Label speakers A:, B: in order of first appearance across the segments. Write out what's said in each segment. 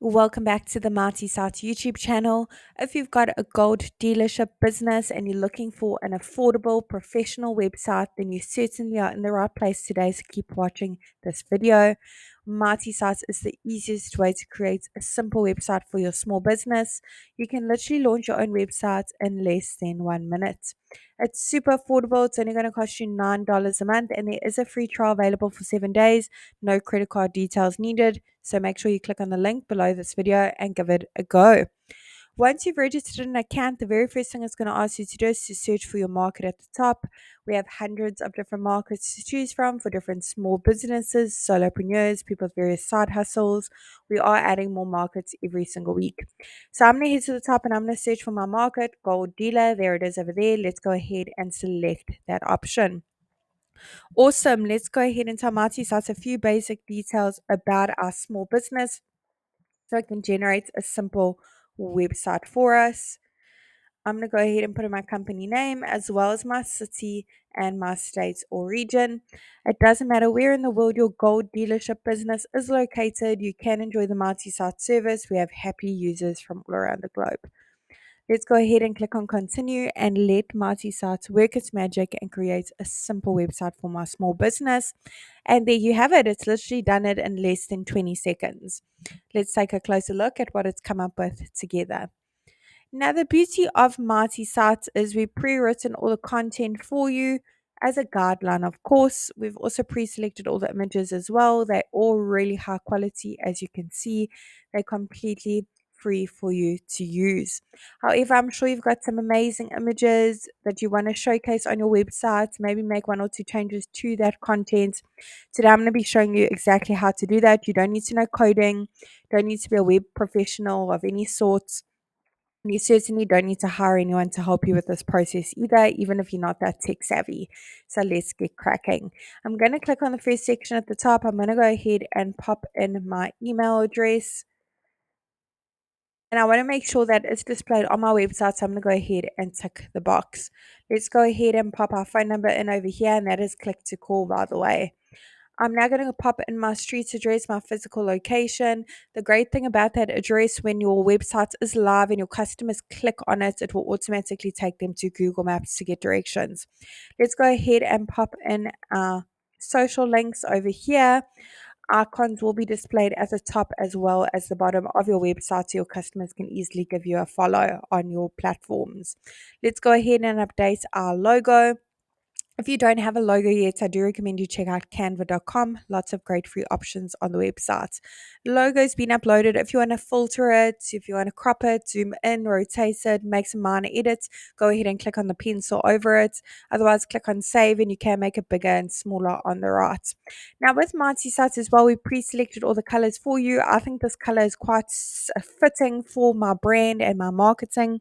A: Welcome back to the Marty Sites YouTube channel. If you've got a gold dealership business and you're looking for an affordable professional website, then you certainly are in the right place today. So keep watching this video. Marty Sites is the easiest way to create a simple website for your small business. You can literally launch your own website in less than 1 minute. It's super affordable. It's only going to cost you $9 a month, and there is a free trial available for 7 days. No credit card details needed. So make sure you click on the link below this video and give it a go. Once you've registered an account, the very first thing it's going to ask you to do is to search for your market at the top. We have hundreds of different markets to choose from for different small businesses, solopreneurs, people with various side hustles. We are adding more markets every single week. So I'm going to head to the top and I'm going to search for my market, Gold Dealer. There it is over there. Let's go ahead and select that option. Awesome. Let's go ahead and tell Marty Sites a few basic details about our small business so it can generate a simple website for us. I'm going to go ahead and put in my company name as well as my city and my state or region. It doesn't matter where in the world your gold dealership business is located, you can enjoy the Marty Site service. We have happy users from all around the globe. Let's go ahead and click on continue and let Marty Sites work its magic and create a simple website for my small business. And there you have it. It's literally done it in less than 20 seconds. Let's take a closer look at what it's come up with together. Now, the beauty of Marty Sites is we've pre-written all the content for you as a guideline, of course. We've also pre-selected all the images as well. They're all really high quality, as you can see. They're completely free for you to use. However, I'm sure you've got some amazing images that you want to showcase on your website, maybe make one or two changes to that content. Today, I'm going to be showing you exactly how to do that. You don't need to know coding, don't need to be a web professional of any sort. You certainly don't need to hire anyone to help you with this process either, even if you're not that tech savvy. So let's get cracking. I'm going to click on the first section at the top. I'm going to go ahead and pop in my email address. And I want to make sure that it's displayed on my website. So I'm going to go ahead and tick the box. Let's go ahead and pop our phone number in over here. And that is click to call, by the way. I'm now going to pop in my street address, my physical location. The great thing about that address, when your website is live and your customers click on it, it will automatically take them to Google Maps to get directions. Let's go ahead and pop in our social links over here. Icons will be displayed at the top as well as the bottom of your website so your customers can easily give you a follow on your platforms. Let's go ahead and update our logo. If you don't have a logo yet, I do recommend you check out canva.com. Lots of great free options on the website. The logo's been uploaded. If you want to filter it, if you want to crop it, zoom in, rotate it, make some minor edits, go ahead and click on the pencil over it. Otherwise, click on save and you can make it bigger and smaller on the right. Now, with Marty Sites as well, we pre-selected all the colors for you. I think this color is quite fitting for my brand and my marketing.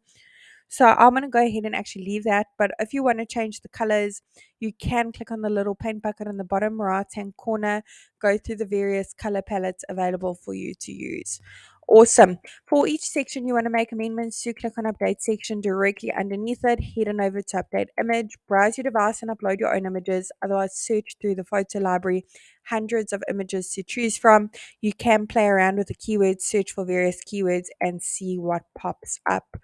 A: So I'm going to go ahead and actually leave that. But if you want to change the colors, you can click on the little paint bucket in the bottom right hand corner, go through the various color palettes available for you to use. Awesome. For each section you want to make amendments to, click on update section directly underneath it. Head on over to update image, browse your device and upload your own images. Otherwise, search through the photo library, hundreds of images to choose from. You can play around with the keywords, search for various keywords and see what pops up.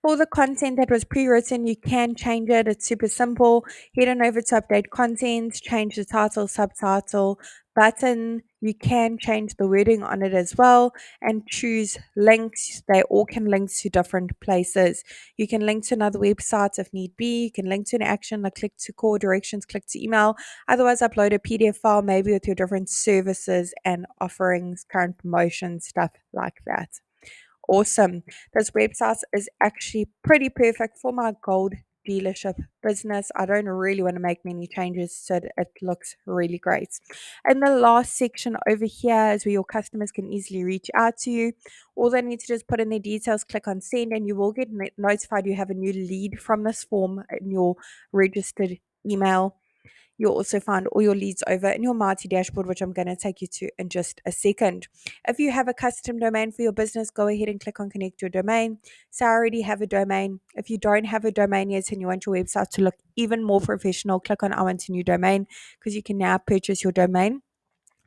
A: For the content that was pre-written, you can change it. It's super simple. Head on over to update content, change the title, subtitle, button. You can change the wording on it as well and choose links. They all can link to different places. You can link to another website if need be. You can link to an action like click to call, directions, click to email. Otherwise, upload a PDF file maybe with your different services and offerings, current promotions, stuff like that. Awesome. This website is actually pretty perfect for my gold dealership business. I don't really want to make many changes so that it looks really great. And the last section over here is where your customers can easily reach out to you. All they need to do is put in their details, click on send, and you will get notified you have a new lead from this form in your registered email. You'll also find all your leads over in your Marty dashboard, which I'm going to take you to in just a second. If you have a custom domain for your business, go ahead and click on connect your domain. So I already have a domain. If you don't have a domain yet and you want your website to look even more professional, click on I want a new domain because you can now purchase your domain.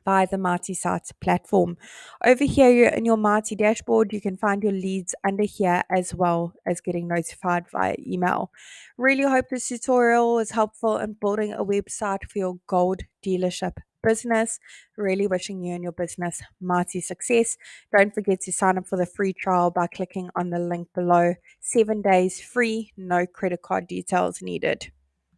A: via the Mighty Sites platform. Over here in your Mighty dashboard, you can find your leads under here as well as getting notified via email. Really hope this tutorial is helpful in building a website for your gold dealership business. Really wishing you and your business mighty success. Don't forget to sign up for the free trial by clicking on the link below. 7 days free, no credit card details needed.